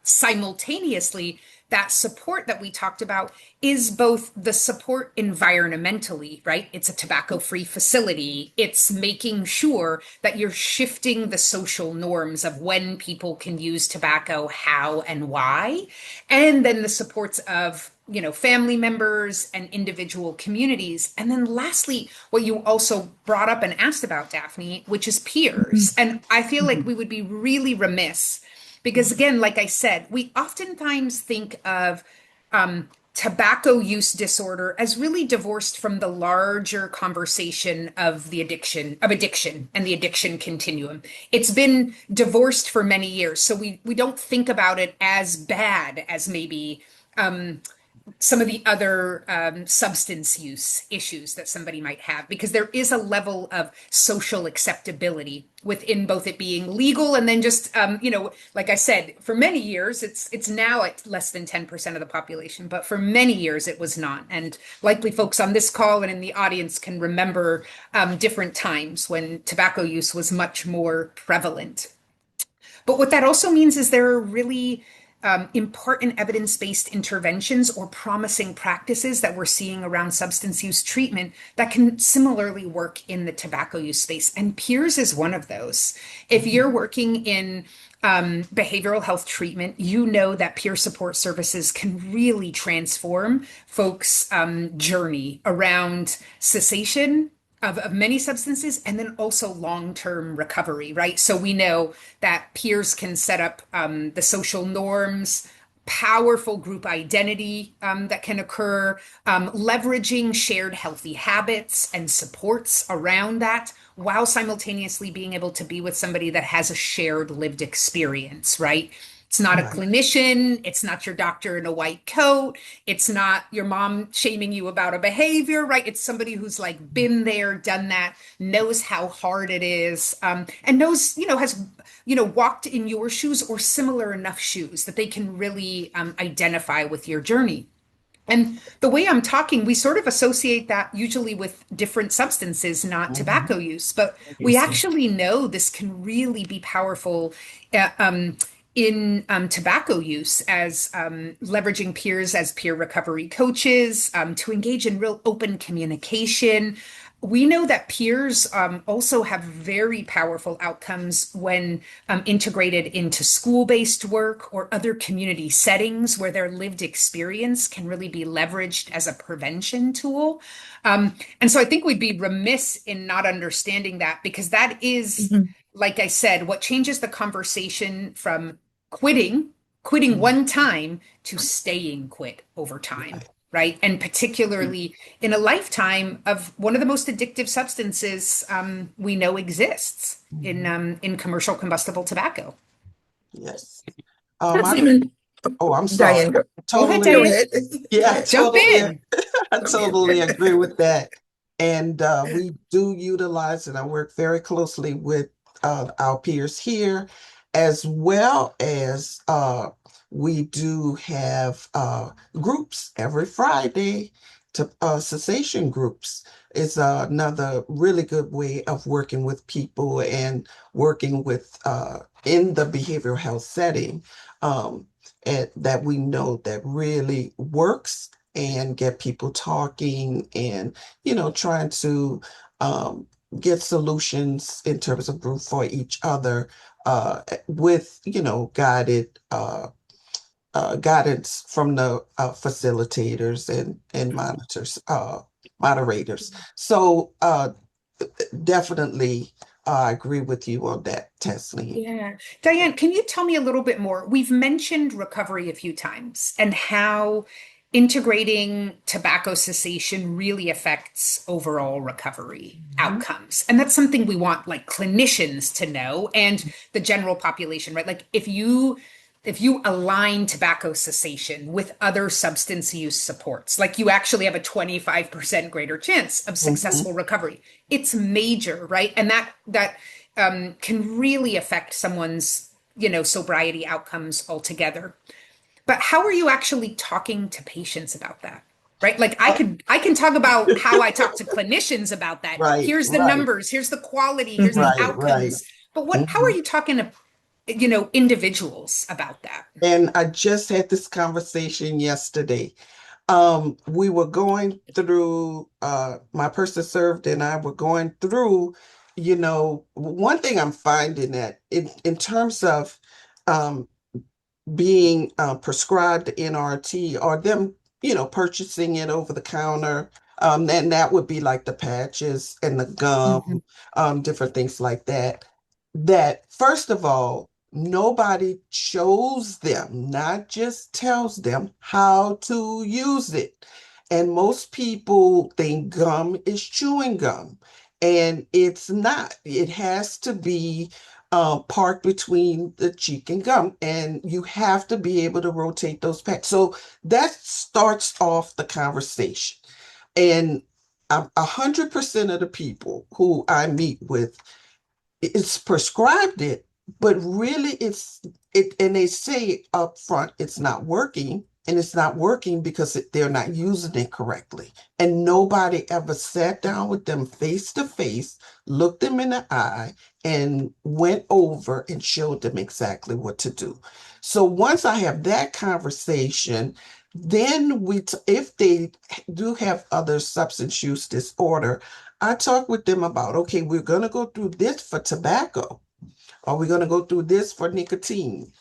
[SPEAKER 3] Simultaneously, that support that we talked about is both the support environmentally, right? It's a tobacco-free facility. It's making sure that you're shifting the social norms of when people can use tobacco, how and why. And then the supports of family members and individual communities. And then lastly, what you also brought up and asked about, Daphne, which is peers. And I feel like we would be really remiss because again, like I said, we oftentimes think of tobacco use disorder as really divorced from the larger conversation of addiction and the addiction continuum. It's been divorced for many years. So we don't think about it as bad as maybe some of the other substance use issues that somebody might have, because there is a level of social acceptability within both it being legal and then just, like I said, for many years, it's now at less than 10% of the population, but for many years it was not. And likely folks on this call and in the audience can remember different times when tobacco use was much more prevalent. But what that also means is there are really important evidence-based interventions or promising practices that we're seeing around substance use treatment that can similarly work in the tobacco use space. And peers is one of those. If you're working in behavioral health treatment, you know that peer support services can really transform folks' journey around cessation of many substances and then also long-term recovery, right? So we know that peers can set up the social norms, powerful group identity that can occur, leveraging shared healthy habits and supports around that, while simultaneously being able to be with somebody that has a shared lived experience, right? It's not a
[SPEAKER 2] Right.
[SPEAKER 3] clinician. It's not your doctor in a white coat. It's not your mom shaming you about a behavior, right? It's somebody who's like been there, done that, knows how hard it is, and knows, has, walked in your shoes or similar enough shoes that they can really identify with your journey. And the way I'm talking, we sort of associate that usually with different substances, not
[SPEAKER 2] Mhm.
[SPEAKER 3] tobacco use, but we
[SPEAKER 1] Obviously.
[SPEAKER 3] actually know this can really be powerful in tobacco use as leveraging peers as peer recovery coaches to engage in real open communication. We know that peers also have very powerful outcomes when integrated into school-based work or other community settings where their lived experience can really be leveraged as a prevention tool. And so I think we'd be remiss in not understanding that, because that is,
[SPEAKER 1] Mhm.
[SPEAKER 3] like I said, what changes the conversation from quitting
[SPEAKER 2] Mhm.
[SPEAKER 3] one time to staying quit over time,
[SPEAKER 2] Right.
[SPEAKER 3] right? And particularly in a lifetime of one of the most addictive substances we know exists
[SPEAKER 2] Mhm.
[SPEAKER 3] in commercial combustible tobacco.
[SPEAKER 2] Yes.
[SPEAKER 1] That's
[SPEAKER 2] I,
[SPEAKER 1] even,
[SPEAKER 2] oh, I'm sorry.
[SPEAKER 1] Diane, go,
[SPEAKER 3] Go ahead,
[SPEAKER 2] Totally.
[SPEAKER 1] go
[SPEAKER 3] Diane.
[SPEAKER 1] ahead. Go
[SPEAKER 2] Yeah,
[SPEAKER 1] ahead.
[SPEAKER 3] Jump in.
[SPEAKER 2] I
[SPEAKER 1] Come in.
[SPEAKER 2] totally agree with that. And we do utilize, and I work very closely with our peers here, as well as we do have groups every Friday cessation groups is another really good way of working with people and working with in the behavioral health setting, um, and that we know that really works and get people talking and, trying to um, get solutions in terms of group for each other with, guidance from the facilitators and moderators. So definitely, I agree with you on that, Taslim.
[SPEAKER 3] Yeah. Diane, can you tell me a little bit more? We've mentioned recovery a few times and how integrating tobacco cessation really affects overall recovery
[SPEAKER 2] Mhm.
[SPEAKER 3] outcomes. And that's something we want like clinicians to know and the general population, right? Like if you align tobacco cessation with other substance use supports, like you actually have a 25% greater chance of
[SPEAKER 2] Mhm.
[SPEAKER 3] successful recovery. It's major, right? And that can really affect someone's, sobriety outcomes altogether. But how are you actually talking to patients about that? Right? Like I
[SPEAKER 2] Uh,
[SPEAKER 3] could I can talk about how I talk to clinicians about that.
[SPEAKER 2] Right,
[SPEAKER 3] Here's the
[SPEAKER 2] right,
[SPEAKER 3] numbers, here's the quality, here's the
[SPEAKER 2] right, right.
[SPEAKER 3] outcomes. But how are
[SPEAKER 2] Mhm.
[SPEAKER 3] you talking to, individuals about that?
[SPEAKER 2] And I just had this conversation yesterday. We were going through, my person served and I were going through, one thing I'm finding that in terms of um, being prescribed NRT or them, purchasing it over the counter. And that would be like the patches and the
[SPEAKER 3] Mhm.
[SPEAKER 2] gum, different things like that. That first of all, nobody shows them, not just tells them how to use it. And most people think gum is chewing gum, and it's not. It has to be part between the cheek and gum, and you have to be able to rotate those packs. So that starts off the conversation. And 100% of the people who I meet with, it's prescribed it, but really and they say up front it's not working, and it's not working because they're not using it correctly. And nobody ever sat down with them face to face, looked them in the eye, and went over and showed them exactly what to do. So once I have that conversation, then if they do have other substance use disorder, I talk with them about, okay, we're going to go through this for tobacco. Are we going to go through this for nicotine,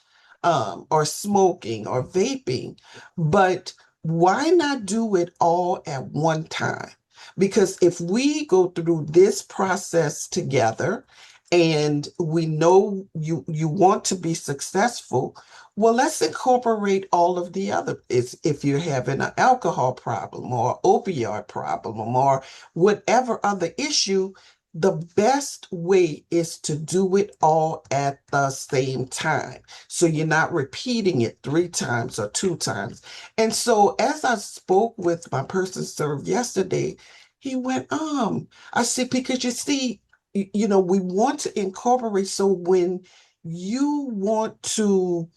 [SPEAKER 2] or smoking or vaping? But why not do it all at one time? Because if we go through this process together and we know you want to be successful, well, let's incorporate all of the other. Is if you're having an alcohol problem or opioid problem or whatever other issue, the best way is to do it all at the same time. So you're not repeating it 3 times or 2 times. And so as I spoke with my person served yesterday, he went, I said, because you see, we want to incorporate. So when you want to,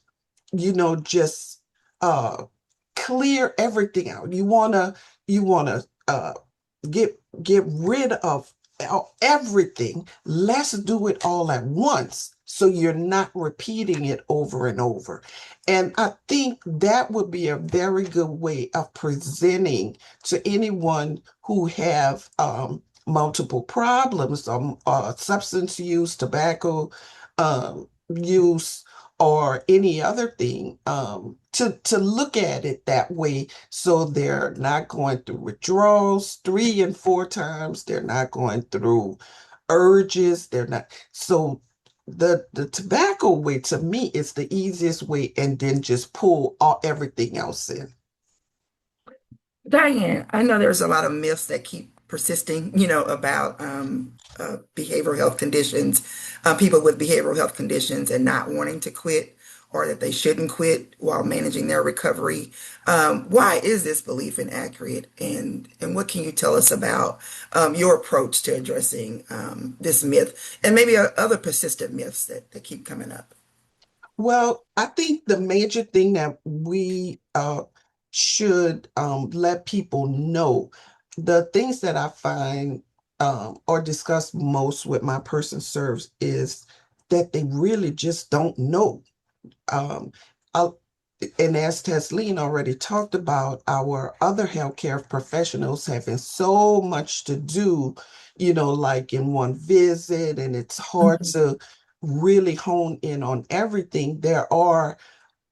[SPEAKER 2] just uh clear everything out, you wanna get rid of everything. Let's do it all at once so you're not repeating it over and over. And I think that would be a very good way of presenting to anyone who have multiple problems, substance use, tobacco use, or any other thing, to look at it that way, so they're not going through withdrawals 3 and 4 times. They're not going through urges. They're not. So the tobacco way to me is the easiest way, and then just pull everything else in.
[SPEAKER 1] Diane, I know there's a lot of myths that keep persisting, about behavioral health conditions, people with behavioral health conditions and not wanting to quit, or that they shouldn't quit while managing their recovery. Why is this belief inaccurate? And what can you tell us about your approach to addressing this myth and maybe other persistent myths that keep coming up?
[SPEAKER 2] Well, I think the major thing that we should let people know. The things that I find or discuss most with my person serves is that they really just don't know. Um, I'll, and as Tasleen already talked about, our other healthcare professionals having so much to do, like in one visit, and it's hard
[SPEAKER 3] Mhm.
[SPEAKER 2] to really hone in on everything. There are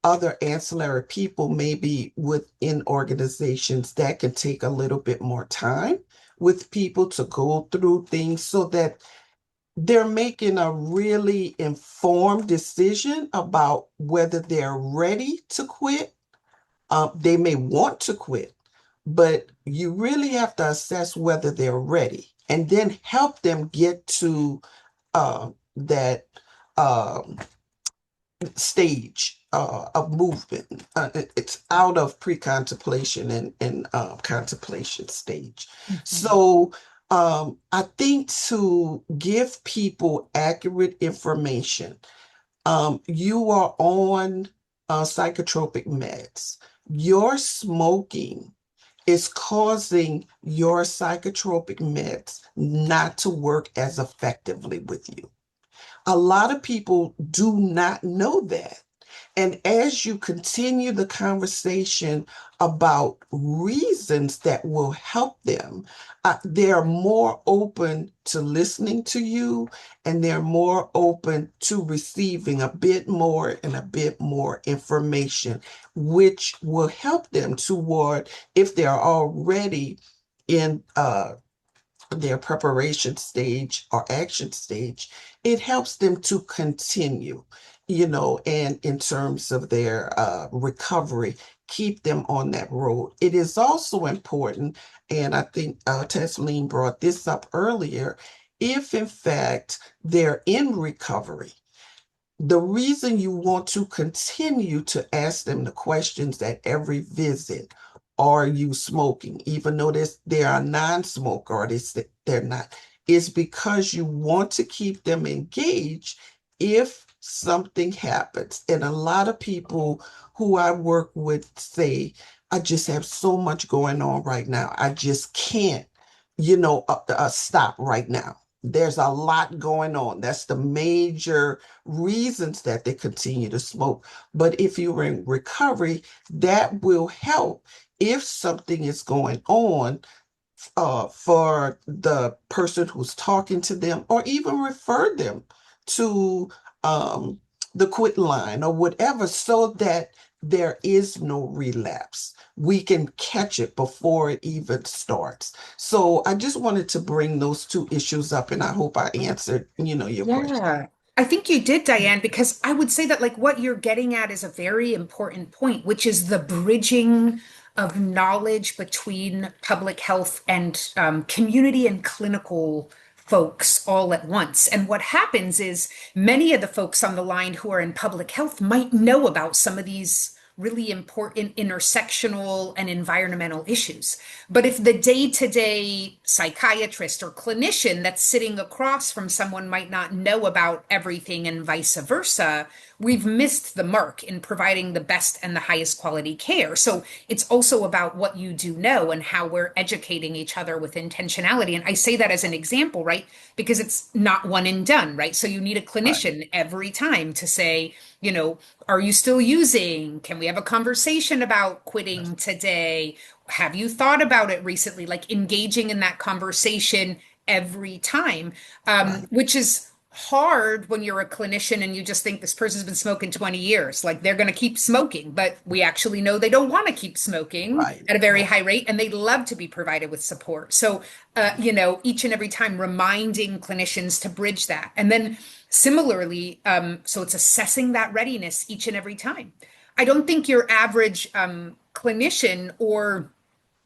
[SPEAKER 2] other ancillary people maybe within organizations that can take a little bit more time with people to go through things so that they're making a really informed decision about whether they're ready to quit. They may want to quit, but you really have to assess whether they're ready and then help them get to that um, stage of movement. It's out of pre-contemplation and contemplation stage.
[SPEAKER 3] Mhm.
[SPEAKER 2] So I think to give people accurate information, you are on psychotropic meds. Your smoking is causing your psychotropic meds not to work as effectively with you. A lot of people do not know that. And as you continue the conversation about reasons that will help them, they're more open to listening to you and they're more open to receiving a bit more and a bit more information, which will help them toward, if they're already in their preparation stage or action stage, it helps them to continue, and in terms of their recovery, keep them on that road. It is also important, and I think Tesleen brought this up earlier, if in fact they're in recovery, the reason you want to continue to ask them the questions at every visit, are you smoking? Even though they are non-smoker or they're not, is because you want to keep them engaged if something happens. And a lot of people who I work with say, I just have so much going on right now. I just can't, stop right now. There's a lot going on. That's the major reasons that they continue to smoke. But if you're in recovery, that will help if something is going on for the person who's talking to them, or even refer them to um, the quit line or whatever, so that there is no relapse. We can catch it before it even starts. So I just wanted to bring those two issues up, and I hope I answered, your question.
[SPEAKER 3] Yeah, I think you did, Diane, because I would say that like what you're getting at is a very important point, which is the bridging of knowledge between public health and community and clinical folks all at once. And what happens is many of the folks on the line who are in public health might know about some of these really important intersectional and environmental issues. But if the day-to-day psychiatrist or clinician that's sitting across from someone might not know about everything and vice versa, we've missed the mark in providing the best and the highest quality care. So it's also about what you do know and how we're educating each other with intentionality. And I say that as an example, right? Because it's not one and done, right? So you need a
[SPEAKER 2] Right,
[SPEAKER 3] clinician every time to say, are you still using? Can we have a conversation about quitting today? Have you thought about it recently? Like engaging in that conversation every time,
[SPEAKER 2] right,
[SPEAKER 3] which is hard when you're a clinician and you just think this person's been smoking 20 years. Like they're going to keep smoking, but we actually know they don't want to keep smoking
[SPEAKER 2] right,
[SPEAKER 3] at a very
[SPEAKER 2] right,
[SPEAKER 3] high rate and they'd love to be provided with support. So, each and every time reminding clinicians to bridge that. And then similarly, so it's assessing that readiness each and every time. I don't think your average clinician or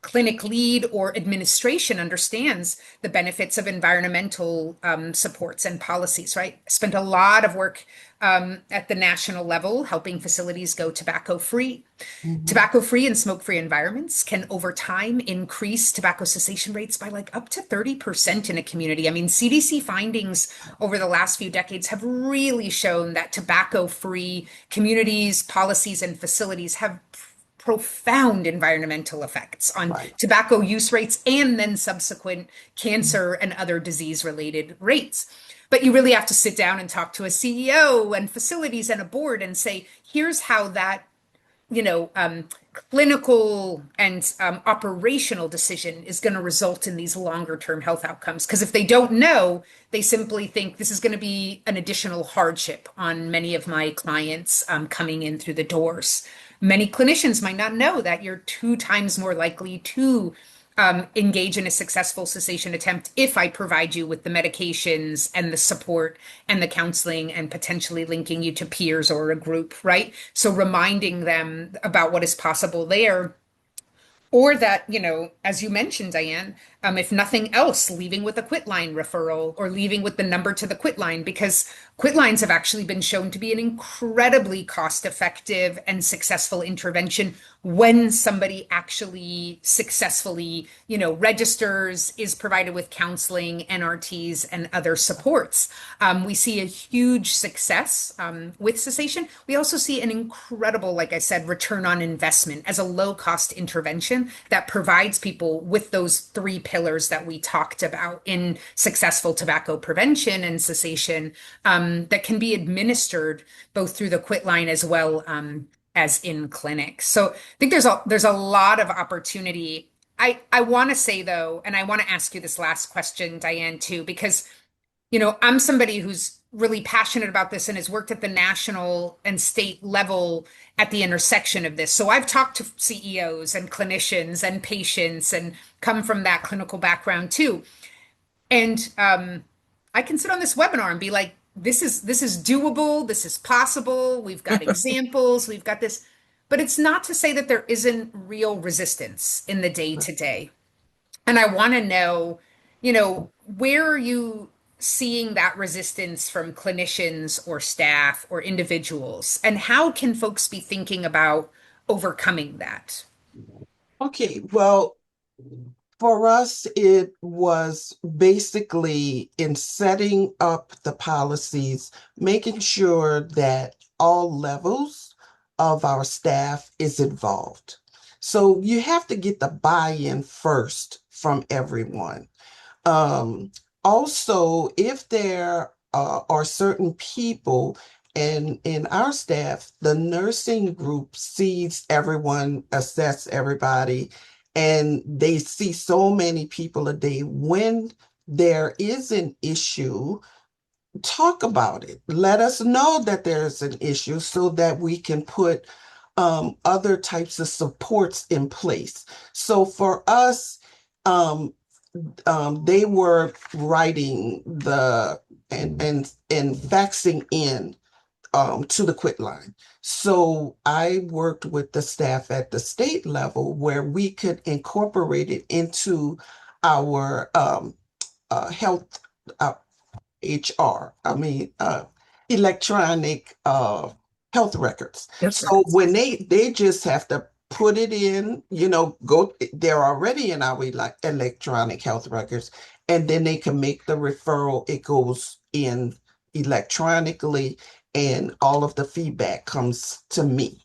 [SPEAKER 3] clinic lead or administration understands the benefits of environmental supports and policies, right? I spent a lot of work at the national level helping facilities go tobacco free.
[SPEAKER 2] mhm,
[SPEAKER 3] Tobacco free and smoke free environments can over time increase tobacco cessation rates by like up to 30% in a community. I mean, CDC findings over the last few decades have really shown that tobacco free communities, policies, and facilities have profound environmental effects on
[SPEAKER 2] Right.
[SPEAKER 3] tobacco use rates and then subsequent cancer and other disease-related rates. But you really have to sit down and talk to a CEO and facilities and a board and say, here's how that clinical and operational decision is going to result in these longer term health outcomes. Because if they don't know, they simply think this is going to be an additional hardship on many of my clients coming in through the doors. Many clinicians might not know that you're 2 times more likely to engage in a successful cessation attempt if I provide you with the medications and the support and the counseling and potentially linking you to peers or a group, right? So reminding them about what is possible there. Or that, as you mentioned, Diane, if nothing else, leaving with a quit line referral or leaving with the number to the quit line, because quit lines have actually been shown to be an incredibly cost effective and successful intervention when somebody actually successfully, registers, is provided with counseling, NRTs, and other supports. We see a huge success with cessation. We also see an incredible, like I said, return on investment as a low cost intervention that provides people with those 3 pillars that we talked about in successful tobacco prevention and cessation, that can be administered both through the quit line as well as in clinic. So I think there's a lot of opportunity. I want to say though, and I want to ask you this last question, Diane, too, because I'm somebody who's really passionate about this and has worked at the national and state level at the intersection of this. So I've talked to CEOs and clinicians and patients and come from that clinical background too. And I can sit on this webinar and be like, this is doable, this is possible, we've got examples, we've got this. But it's not to say that there isn't real resistance in the day to day. And I want to know, where are you seeing that resistance from clinicians or staff or individuals? And how can folks be thinking about overcoming that?
[SPEAKER 2] Okay, well, for us, it was basically in setting up the policies, making sure that all levels of our staff is involved. So you have to get the buy-in first from everyone. Also, if there are certain people, and in our staff, the nursing group sees everyone, assess everybody, and they see so many people a day. When there is an issue, talk about it. Let us know that there's an issue so that we can put other types of supports in place. So for us, they were writing and faxing in to the quit line. So I worked with the staff at the state level where we could incorporate it into our health HR, electronic health records.
[SPEAKER 1] That's
[SPEAKER 2] So when they just have to put it in, they're already in our electronic health records, and then they can make the referral. It goes in electronically, and all of the feedback comes to me,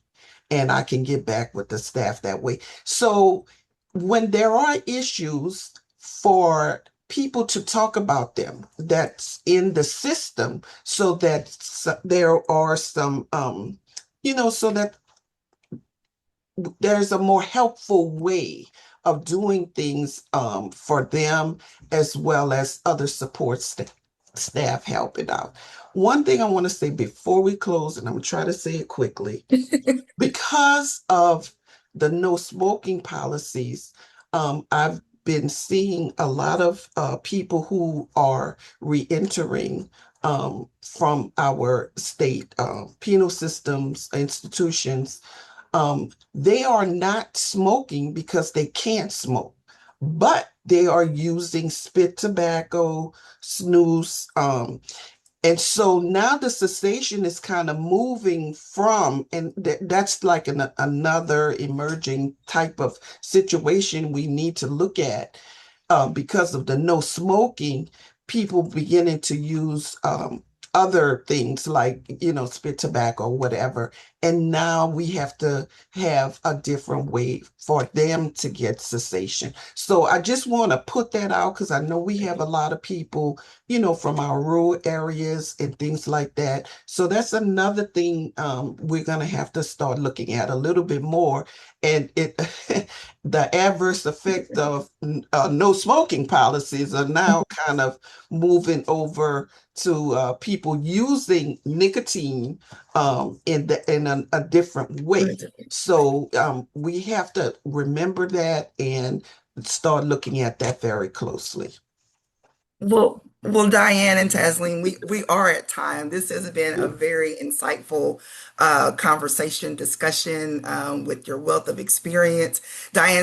[SPEAKER 2] and I can get back with the staff that way. So when there are issues, for people to talk about them that's in the system, so that there are some, so that there's a more helpful way of doing things for them, as well as other support staff helping out. One thing I want to say before we close, and I'm going to try to say it quickly, because of the no smoking policies, I've been seeing a lot of people who are re-entering from our state penal systems, institutions. They are not smoking because they can't smoke, but they are using spit tobacco, snus, and so now the cessation is kind of moving from, and that's like another emerging type of situation we need to look at, because of the no smoking, people beginning to use other things like, spit tobacco, whatever. And now we have to have a different way for them to get cessation. So I just want to put that out because I know we have a lot of people, from our rural areas and things like that. So that's another thing we're going to have to start looking at a little bit more. And the adverse effect of no smoking policies are now kind of moving over to people using nicotine in a different way. So we have to remember that and start looking at that very closely.
[SPEAKER 1] Well, Diane and Taslim, we are at time. This has been a very insightful conversation, discussion with your wealth of experience. Diane